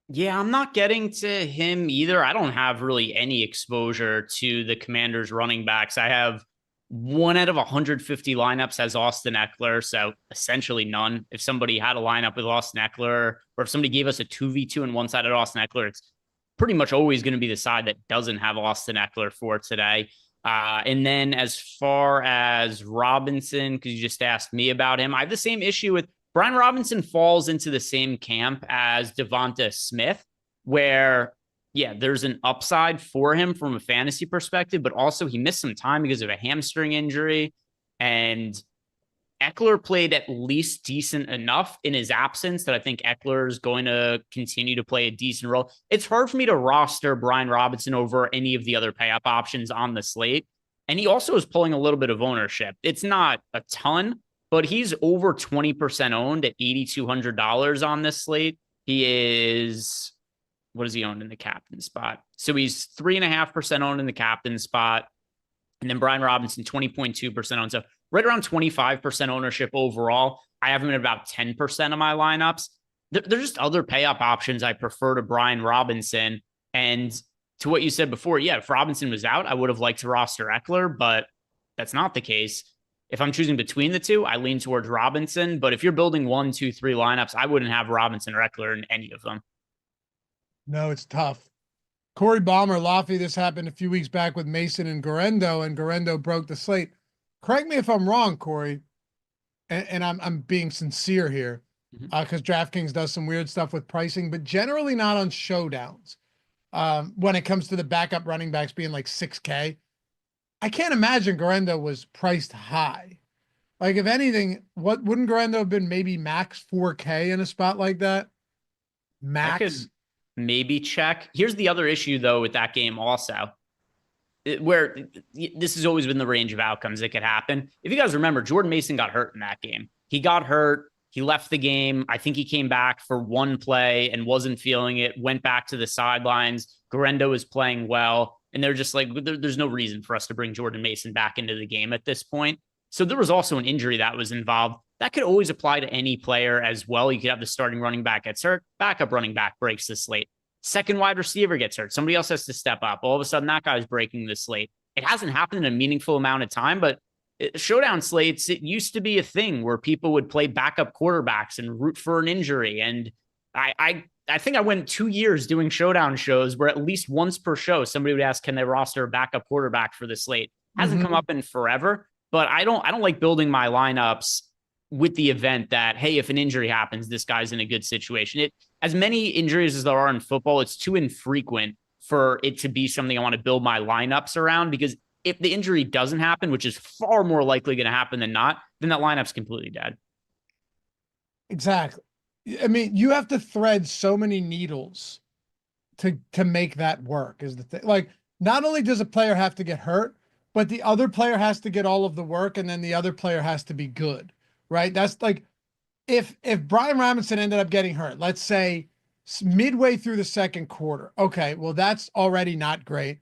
Yeah, I'm not getting to him either. I don't have really any exposure to the Commanders running backs. I have 1 out of 150 lineups has Austin Eckler, so essentially none. If somebody had a lineup with Austin Eckler, or if somebody gave us a 2v2 and one side at Austin Eckler, it's pretty much always going to be the side that doesn't have Austin Eckler for today. And then as far as Robinson, because you just asked me about him, I have the same issue with Brian Robinson. Falls into the same camp as Devonta Smith, where, yeah, there's an upside for him from a fantasy perspective, but also he missed some time because of a hamstring injury. And Eckler played at least decent enough in his absence that I think Eckler is going to continue to play a decent role. It's hard for me to roster Brian Robinson over any of the other pay up options on the slate. And he also is pulling a little bit of ownership. It's not a ton, but he's over 20% owned at $8,200 on this slate. He is, what is he owned in the captain spot? So he's 3.5% owned in the captain spot. And then Brian Robinson, 20.2% owned. So right around 25% ownership overall. I have him at about 10% of my lineups. There's just other pay up options I prefer to Brian Robinson. And to what you said before, yeah, if Robinson was out, I would have liked to roster Eckler, but that's not the case. If I'm choosing between the two, I lean towards Robinson. But if you're building 1, 2, 3 lineups, I wouldn't have Robinson or Eckler in any of them. No, it's tough. Corey Balmer, Laffy, this happened a few weeks back with Mason and Garendo broke the slate. Correct me if I'm wrong, Corey, and I'm being sincere here, because DraftKings does some weird stuff with pricing, but generally not on showdowns. When it comes to the backup running backs being like 6K, I can't imagine Garendo was priced high. Like, if anything, what wouldn't Garendo have been, maybe max 4K in a spot like that? Max. Maybe check. Here's the other issue, though, with that game also, where this has always been the range of outcomes that could happen. If you guys remember, Jordan Mason got hurt in that game. He got hurt. He left the game. I think he came back for one play and wasn't feeling it, went back to the sidelines. Garendo is playing well. And they're just like, there's no reason for us to bring Jordan Mason back into the game at this point. So there was also an injury that was involved. That could always apply to any player as well. You could have the starting running back gets hurt, backup running back breaks the slate. Second wide receiver gets hurt. Somebody else has to step up. All of a sudden, that guy's breaking the slate. It hasn't happened in a meaningful amount of time, but showdown slates, it used to be a thing where people would play backup quarterbacks and root for an injury. And I think I went 2 years doing showdown shows where at least once per show, somebody would ask, can they roster a backup quarterback for the slate? Hasn't come up in forever, but I don't like building my lineups with the event that, hey, if an injury happens, this guy's in a good situation. As many injuries as there are in football, it's too infrequent for it to be something I want to build my lineups around, because if the injury doesn't happen, which is far more likely going to happen than not, then that lineup's completely dead. Exactly. I mean, you have to thread so many needles to make that work is the thing. Like, not only does a player have to get hurt, but the other player has to get all of the work, and then the other player has to be good, right? That's like, if Brian Robinson ended up getting hurt, let's say midway through the second quarter, okay, well, that's already not great.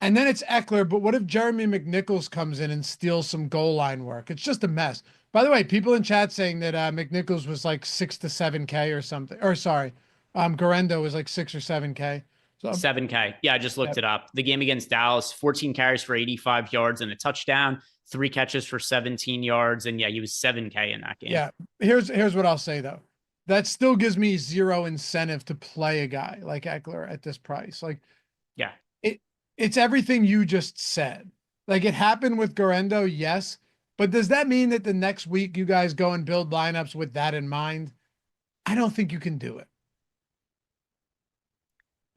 And then it's Eckler, but what if Jeremy McNichols comes in and steals some goal line work? It's just a mess. By the way, people in chat saying that McNichols was like 6 to 7K or something. Or sorry, Garendo was like 6 or 7K. So 7K. Yeah, I just looked it up. The game against Dallas, 14 carries for 85 yards and a touchdown, 3 catches for 17 yards. And yeah, he was 7K in that game. Yeah. Here's what I'll say though. That still gives me zero incentive to play a guy like Eckler at this price. Like, yeah, it's everything you just said. Like, it happened with Garendo, yes. But does that mean that the next week you guys go and build lineups with that in mind? I don't think you can do it.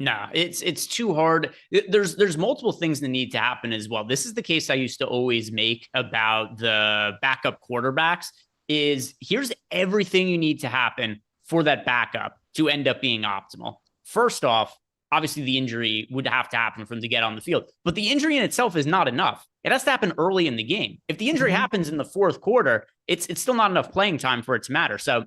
No, it's too hard. There's multiple things that need to happen as well. This is the case I used to always make about the backup quarterbacks is here's everything you need to happen for that backup to end up being optimal. First off, obviously the injury would have to happen for him to get on the field, but the injury in itself is not enough. It has to happen early in the game. If the injury happens in the fourth quarter, it's still not enough playing time for it to matter. So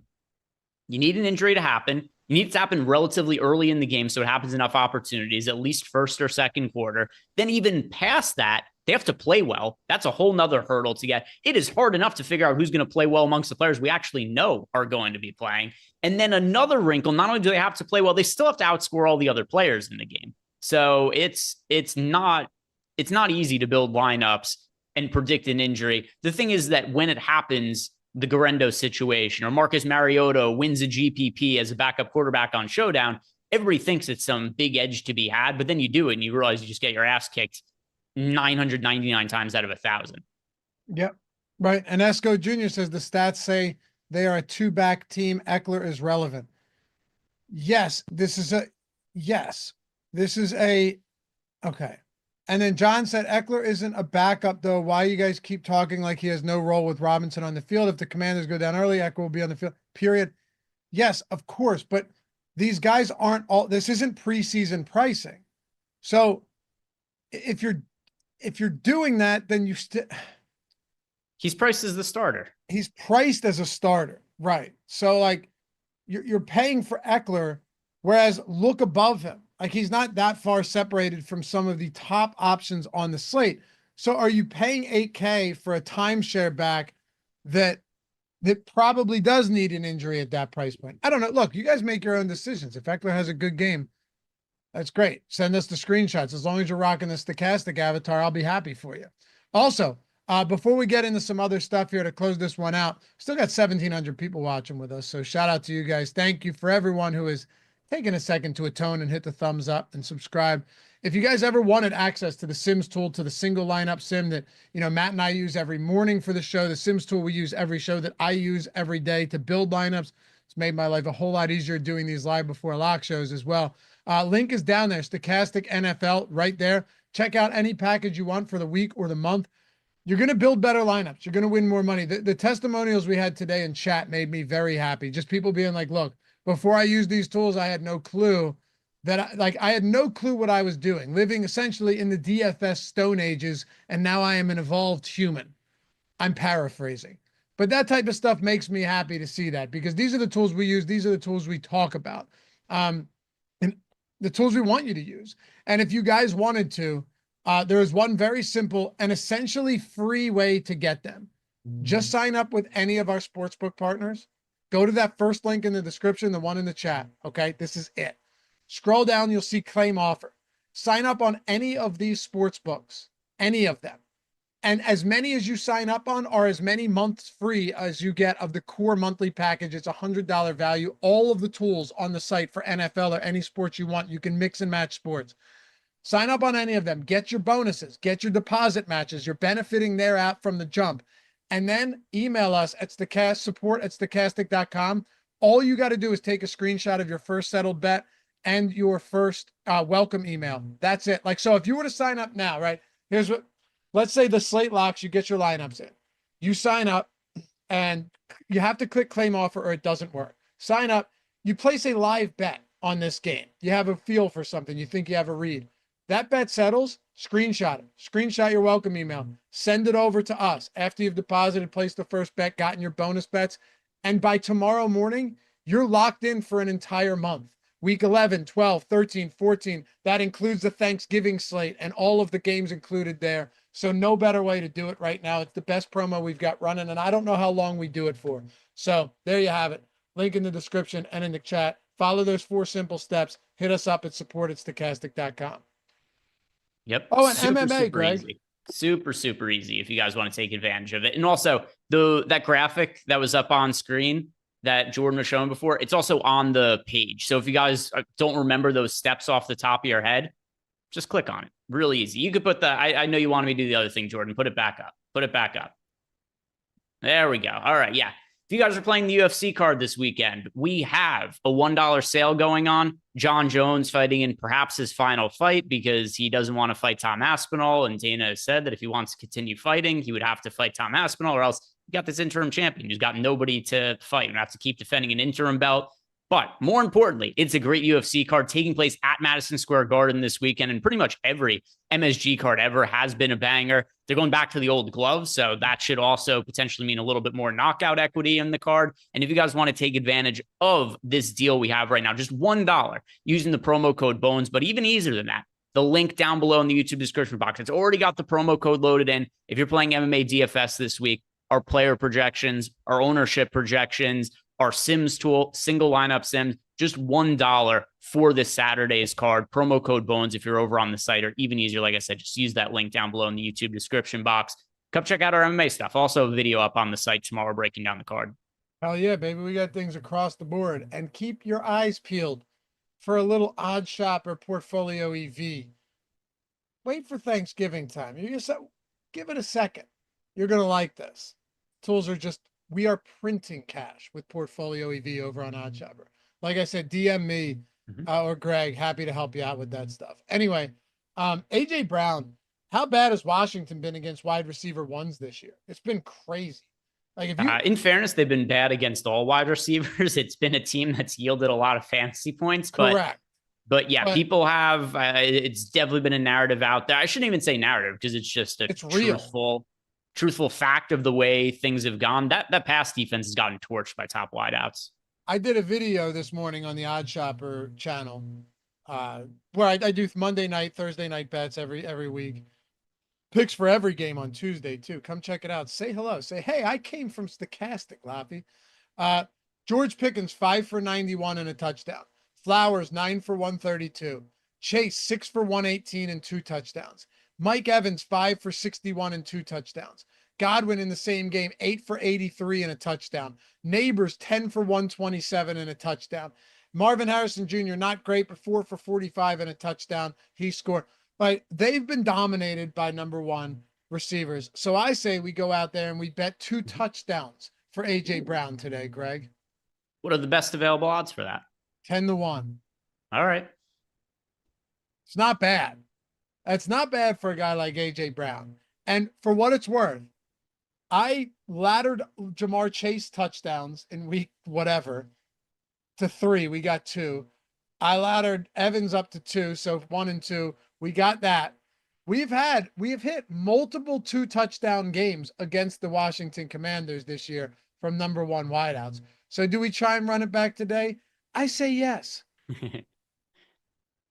you need an injury to happen. You need it to happen relatively early in the game so it happens enough opportunities, at least first or second quarter. Then even past that, they have to play well. That's a whole nother hurdle to get. It is hard enough to figure out who's going to play well amongst the players we actually know are going to be playing. And then another wrinkle, not only do they have to play well, they still have to outscore all the other players in the game. So it's not easy to build lineups and predict an injury. The thing is that when it happens, the Garendo situation or Marcus Mariota wins a GPP as a backup quarterback on Showdown, everybody thinks it's some big edge to be had, but then you do it and you realize you just get your ass kicked 999 times out of 1,000. Yep. Right. And Esco Jr. says the stats say they are a 2-back team. Eckler is relevant. Yes. This is a, okay. And then John said, Eckler isn't a backup though. Why you guys keep talking like he has no role with Robinson on the field? If the Commanders go down early, Eckler will be on the field, period. Yes, of course. But these guys aren't all, this isn't preseason pricing. So if you're doing that, then you still, he's priced as the starter. He's priced as a starter. Right. So like you're paying for Eckler, whereas look above him. Like he's not that far separated from some of the top options on the slate. So are you paying $8K for a timeshare back that probably does need an injury at that price point? I don't know. Look, you guys make your own decisions. If Eckler has a good game, that's great. Send us the screenshots. As long as you're rocking the Stokastic avatar, I'll be happy for you. Also, before we get into some other stuff here to close this one out, still got 1,700 people watching with us. So shout out to you guys. Thank you for everyone who is taking a second to atone and hit the thumbs up and subscribe. If you guys ever wanted access to the Sims tool, to the single lineup sim that, Matt and I use every morning for the show, the Sims tool we use every show that I use every day to build lineups. It's made my life a whole lot easier doing these live before lock shows as well. Link is down there, Stokastic NFL right there. Check out any package you want for the week or the month. You're going to build better lineups. You're going to win more money. The testimonials we had today in chat made me very happy. Just people being like, look, before I used these tools, I had no clue I had no clue what I was doing, living essentially in the DFS Stone Ages, and now I am an evolved human. I'm paraphrasing. But that type of stuff makes me happy to see that, because these are the tools we use. These are the tools we talk about. And the tools we want you to use. And if you guys wanted to, There is one very simple and essentially free way to get them. Just sign up with any of our sportsbook partners. Go to that first link in the description, the one in the chat. Okay, this is it. Scroll down, you'll see claim offer. Sign up on any of these sports books, any of them. And as many as you sign up on are as many months free as you get of the core monthly package. It's $100 value. All of the tools on the site for NFL or any sports you want. You can mix and match sports. Sign up on any of them. Get your bonuses. Get your deposit matches. You're benefiting their app from the jump. And then email us at support@stokastic.com. All you got to do is take a screenshot of your first settled bet and your first welcome email. That's it. Like, so if you were to sign up now, right? Here's what, let's say the slate locks, you get your lineups in. You sign up and you have to click claim offer or it doesn't work. Sign up, you place a live bet on this game. You have a feel for something. You think you have a read. That bet settles, screenshot it. Screenshot your welcome email. Send it over to us after you've deposited, placed the first bet, gotten your bonus bets. And by tomorrow morning, you're locked in for an entire month. Week 11, 12, 13, 14. That includes the Thanksgiving slate and all of the games included there. So no better way to do it right now. It's the best promo we've got running, and I don't know how long we do it for. So there you have it. Link in the description and in the chat. Follow those 4 simple steps. Hit us up at support@stokastic.com. Yep. Oh, and MMA, Greg. Easy. Super easy if you guys want to take advantage of it. And also, that graphic that was up on screen that Jordan was showing before, it's also on the page. So if you guys don't remember those steps off the top of your head, just click on it. Really easy. You could put I know you wanted me to do the other thing, Jordan. Put it back up. Put it back up. There we go. All right. Yeah. If you guys are playing the UFC card this weekend, we have a $1 sale going on. John Jones fighting in perhaps his final fight because he doesn't want to fight Tom Aspinall. And Dana has said that if he wants to continue fighting, he would have to fight Tom Aspinall, or else you got this interim champion who's got nobody to fight and have to keep defending an interim belt. But more importantly, it's a great UFC card taking place at Madison Square Garden this weekend, and pretty much every MSG card ever has been a banger. They're going back to the old gloves, so that should also potentially mean a little bit more knockout equity in the card. And if you guys want to take advantage of this deal we have right now, just $1 using the promo code BONES, but even easier than that, the link down below in the YouTube description box. It's already got the promo code loaded in. If you're playing MMA DFS this week, our player projections, our ownership projections, our Sims tool, single lineup Sims, just $1 for this Saturday's card. Promo code BONES if you're over on the site, or even easier, like I said, just use that link down below in the YouTube description box. Come check out our MMA stuff. Also, a video up on the site tomorrow breaking down the card. Hell yeah, baby. We got things across the board. And keep your eyes peeled for a little Odd Shop or Portfolio EV. Wait for Thanksgiving time. You just give it a second. You're going to like this. Tools are just, we are printing cash with Portfolio EV over on Odd Shopper. Like I said, DM me or Greg. Happy to help you out with that stuff. Anyway, AJ Brown, how bad has Washington been against wide receiver ones this year? It's been crazy. Like, if you, in fairness, they've been bad against all wide receivers. It's been a team that's yielded a lot of fantasy points. Correct. But yeah, people have, it's definitely been a narrative out there. I shouldn't even say narrative because it's just a truthful fact of the way things have gone. That pass defense has gotten torched by top wideouts. I did a video this morning on the Odd Shopper channel where I do Monday night, Thursday night bets every week. Picks for every game on Tuesday too. Come check it out. Say hello. Say, hey, I came from Stokastic, Lappy. George Pickens, 5 for 91 and a touchdown. Flowers, 9 for 132. Chase, 6 for 118 and 2 touchdowns. Mike Evans, 5 for 61 and 2 touchdowns. Godwin in the same game, 8 for 83 and a touchdown. Neighbors, 10 for 127 and a touchdown. Marvin Harrison Jr., not great, but 4 for 45 and a touchdown. He scored. But they've been dominated by number one receivers. So I say we go out there and we bet 2 touchdowns for AJ Brown today, Greg. What are the best available odds for that? 10-1. All right. It's not bad. That's not bad for a guy like AJ Brown. And for what it's worth, I laddered Jamar Chase touchdowns in week whatever to 3. We got 2. I laddered Evans up to 2. So 1 and 2. We got that. We have hit multiple 2 touchdown games against the Washington Commanders this year from number one wideouts. So do we try and run it back today? I say yes.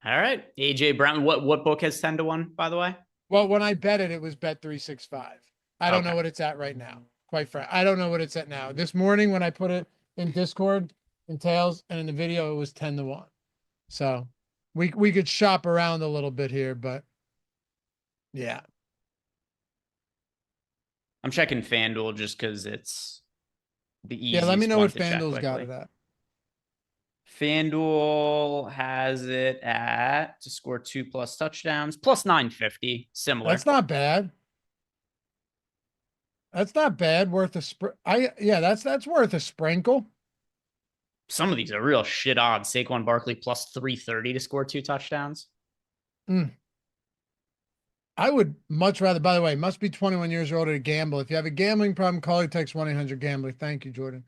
All right. AJ Brown, what book has 10-1, by the way? Well, when I bet it, it was bet 365. I don't know what it's at right now. Quite frankly, I don't know what it's at now. This morning when I put it in Discord, in Tails, and in the video, it was 10-1. So we could shop around a little bit here, but yeah. I'm checking FanDuel just because it's the easiest. Yeah, let me know what FanDuel's got it at. FanDuel has it at to score 2+ touchdowns, plus 950. Similar. That's not bad. That's not bad. Worth a that's worth a sprinkle. Some of these are real shit odds. Saquon Barkley plus 330 to score 2 touchdowns. I would much rather, by the way, must be 21 years or older to gamble. If you have a gambling problem, call or text 1-800-GAMBLER. Thank you, Jordan.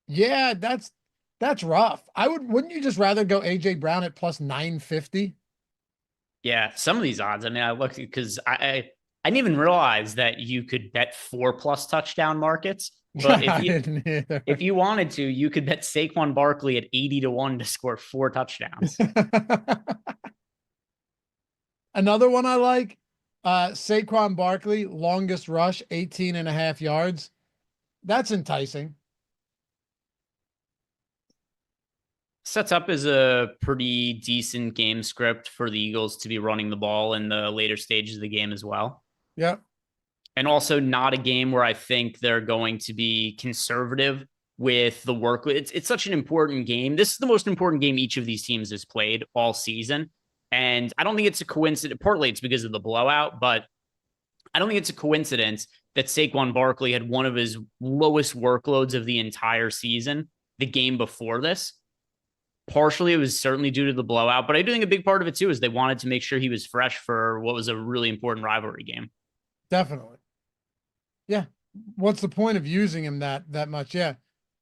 Yeah, that's rough. Wouldn't you just rather go AJ Brown at plus 950? Yeah, some of these odds. I mean, I looked because I didn't even realize that you could bet 4+ touchdown markets. But if you wanted to, you could bet Saquon Barkley at 80-1 to score 4 touchdowns. Another one I like, Saquon Barkley, longest rush, 18.5 yards. That's enticing. Sets up as a pretty decent game script for the Eagles to be running the ball in the later stages of the game as well. Yep. And also not a game where I think they're going to be conservative with the work. It's such an important game. This is the most important game each of these teams has played all season. And I don't think it's a coincidence. Partly it's because of the blowout, but I don't think it's a coincidence that Saquon Barkley had one of his lowest workloads of the entire season, the game before this. Partially, it was certainly due to the blowout, but I do think a big part of it too is they wanted to make sure he was fresh for what was a really important rivalry game. Definitely. Yeah. What's the point of using him that much? Yeah.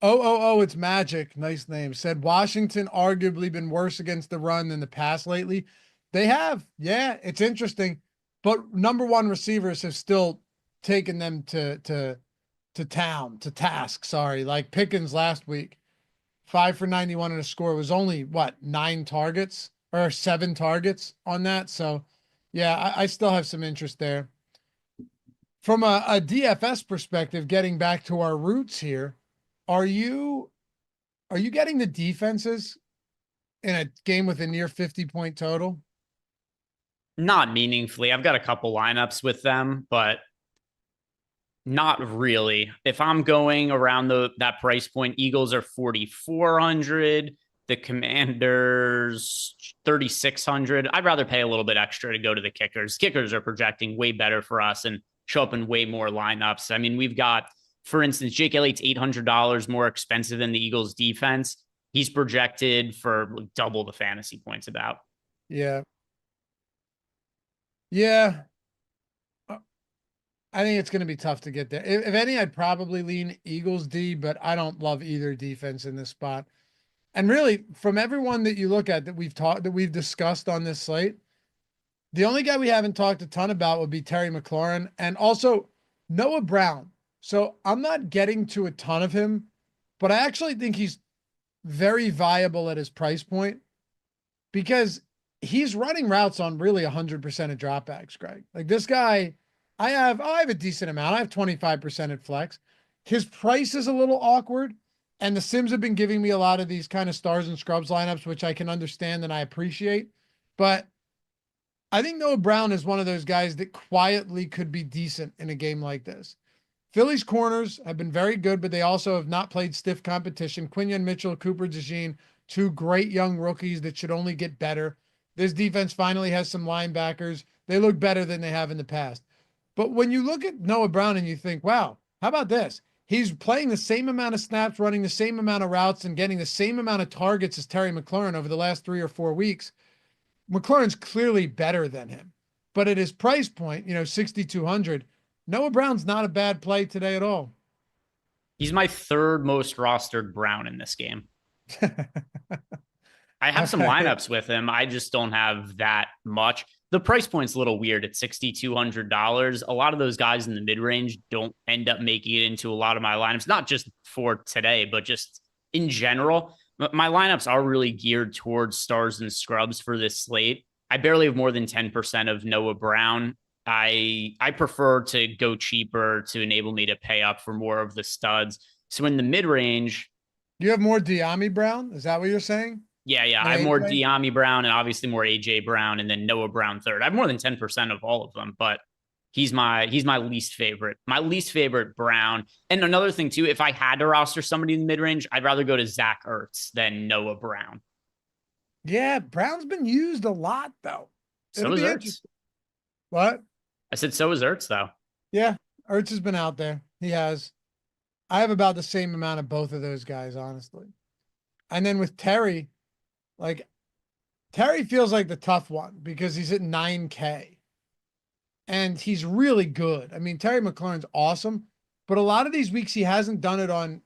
Oh, it's Magic. Nice name. Said Washington arguably been worse against the run than the pass lately. They have. Yeah, it's interesting. But number one receivers have still taken them to task. Sorry. Like Pickens last week, 5 for 91 and a score. It was only 9 targets or 7 targets on that. So yeah, I still have some interest there. From a DFS perspective, getting back to our roots here, are you getting the defenses in a game with a near 50-point total? Not meaningfully. I've got a couple lineups with them, but not really. If I'm going around that price point, Eagles are 4,400, the Commanders 3,600. I'd rather pay a little bit extra to go to the kickers. Kickers are projecting way better for us and show up in way more lineups. I mean, we've got, for instance, Jake Elliott's $800 more expensive than the Eagles defense. He's projected for double the fantasy points about. Yeah. Yeah. I think it's going to be tough to get there. If any, I'd probably lean Eagles D, but I don't love either defense in this spot. And really, from everyone that you look at that we've discussed on this slate, the only guy we haven't talked a ton about would be Terry McLaurin and also Noah Brown. So I'm not getting to a ton of him, but I actually think he's very viable at his price point because he's running routes on really 100% of dropbacks, Greg. Like this guy, I have a decent amount. I have 25% at flex. His price is a little awkward, and the Sims have been giving me a lot of these kind of stars and scrubs lineups, which I can understand and I appreciate. But I think Noah Brown is one of those guys that quietly could be decent in a game like this. Philly's corners have been very good, but they also have not played stiff competition. Quinyon Mitchell, Cooper DeJean, 2 great young rookies that should only get better. This defense finally has some linebackers. They look better than they have in the past. But when you look at Noah Brown and you think, wow, how about this? He's playing the same amount of snaps, running the same amount of routes, and getting the same amount of targets as Terry McLaurin over the last 3 or 4 weeks. McLaurin's clearly better than him. But at his price point, 6,200, Noah Brown's not a bad play today at all. He's my 3rd most rostered Brown in this game. I have some lineups with him. I just don't have that much. The price point's a little weird at $6,200. A lot of those guys in the mid-range don't end up making it into a lot of my lineups, not just for today, but just in general. My lineups are really geared towards stars and scrubs for this slate. I barely have more than 10% of Noah Brown. I prefer to go cheaper to enable me to pay up for more of the studs. So in the mid range, you have more De'Ami Brown. Is that what you're saying? Yeah. I have more De'Ami Brown and obviously more AJ Brown, and then Noah Brown third. I have more than 10% of all of them, but he's my least favorite. My least favorite Brown. And another thing too, if I had to roster somebody in the mid range, I'd rather go to Zach Ertz than Noah Brown. Yeah, Brown's been used a lot though. So is Ertz. What? I said so is Ertz though. Yeah, Ertz has been out there. He has. I have about the same amount of both of those guys, honestly. And then with Terry, like Terry feels like the tough one because he's at 9K and he's really good. I mean, Terry McLaurin's awesome, but a lot of these weeks he hasn't done it on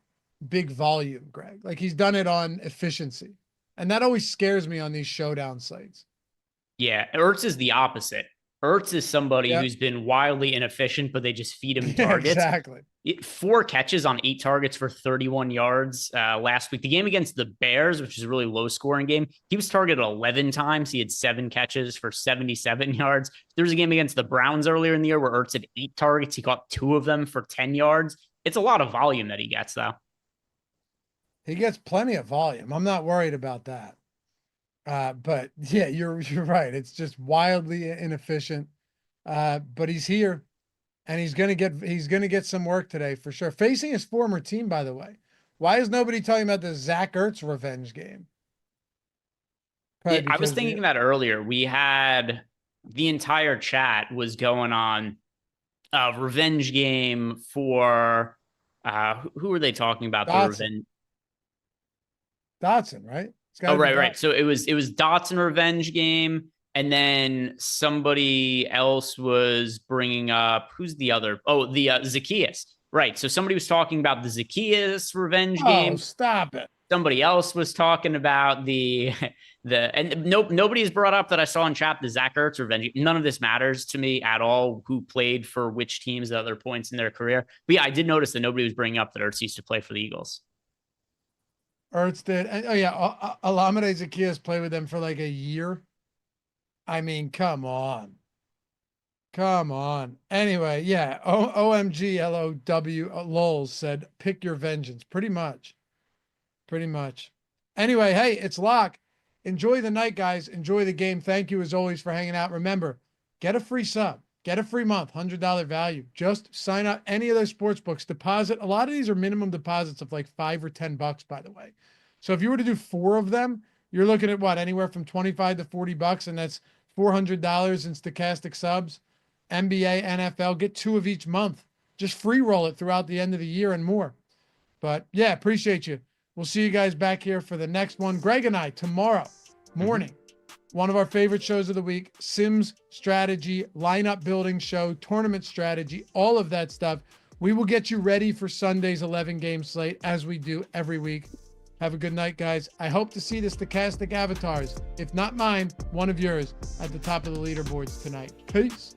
big volume, Greg. Like he's done it on efficiency. And that always scares me on these showdown sites. Yeah, Ertz is the opposite. Ertz is somebody who's been wildly inefficient, but they just feed him targets. Exactly. 4 catches on 8 targets for 31 yards last week. The game against the Bears, which is a really low scoring game, he was targeted 11 times. He had 7 catches for 77 yards. There was a game against the Browns earlier in the year where Ertz had 8 targets. He caught 2 of them for 10 yards. It's a lot of volume that he gets, though. He gets plenty of volume. I'm not worried about that. But yeah, you're right. It's just wildly inefficient. But he's here and he's going to get some work today for sure. Facing his former team, by the way. Why is nobody talking about the Zach Ertz revenge game? Yeah, I was thinking that earlier. We had the entire chat was going on a revenge game for who were they talking about? Dotson. The revenge. Dotson, right? Oh, right. So it was Dotson revenge game, and then somebody else was bringing up who's the other? Oh, the Zacchaeus. Right. So somebody was talking about the Zacchaeus revenge game. Stop it. Somebody else was talking about nobody's brought up that I saw in chat the Zach Ertz revenge. None of this matters to me at all. Who played for which teams at other points in their career? But yeah, I did notice that nobody was bringing up that Ertz used to play for the Eagles. Ertz did. And, oh yeah, Olamide Zacchaeus played with them for like a year. I mean, come on. Anyway, yeah. OMG LOW LOLs said, pick your vengeance. Pretty much. Anyway, hey, it's Lock. Enjoy the night, guys. Enjoy the game. Thank you as always for hanging out. Remember, get a free sub. Get a free month, $100 value. Just sign up any of those sports books. Deposit. A lot of these are minimum deposits of like $5 or $10, by the way. So if you were to do 4 of them, you're looking at what? Anywhere from $25 to $40, and that's $400 in Stokastic subs. NBA, NFL, get 2 of each month. Just free roll it throughout the end of the year and more. But yeah, appreciate you. We'll see you guys back here for the next one. Greg and I tomorrow morning. One of our favorite shows of the week, Sims strategy, lineup building show, tournament strategy, all of that stuff. We will get you ready for Sunday's 11-game slate as we do every week. Have a good night, guys. I hope to see the Stokastic avatars, if not mine, one of yours, at the top of the leaderboards tonight. Peace.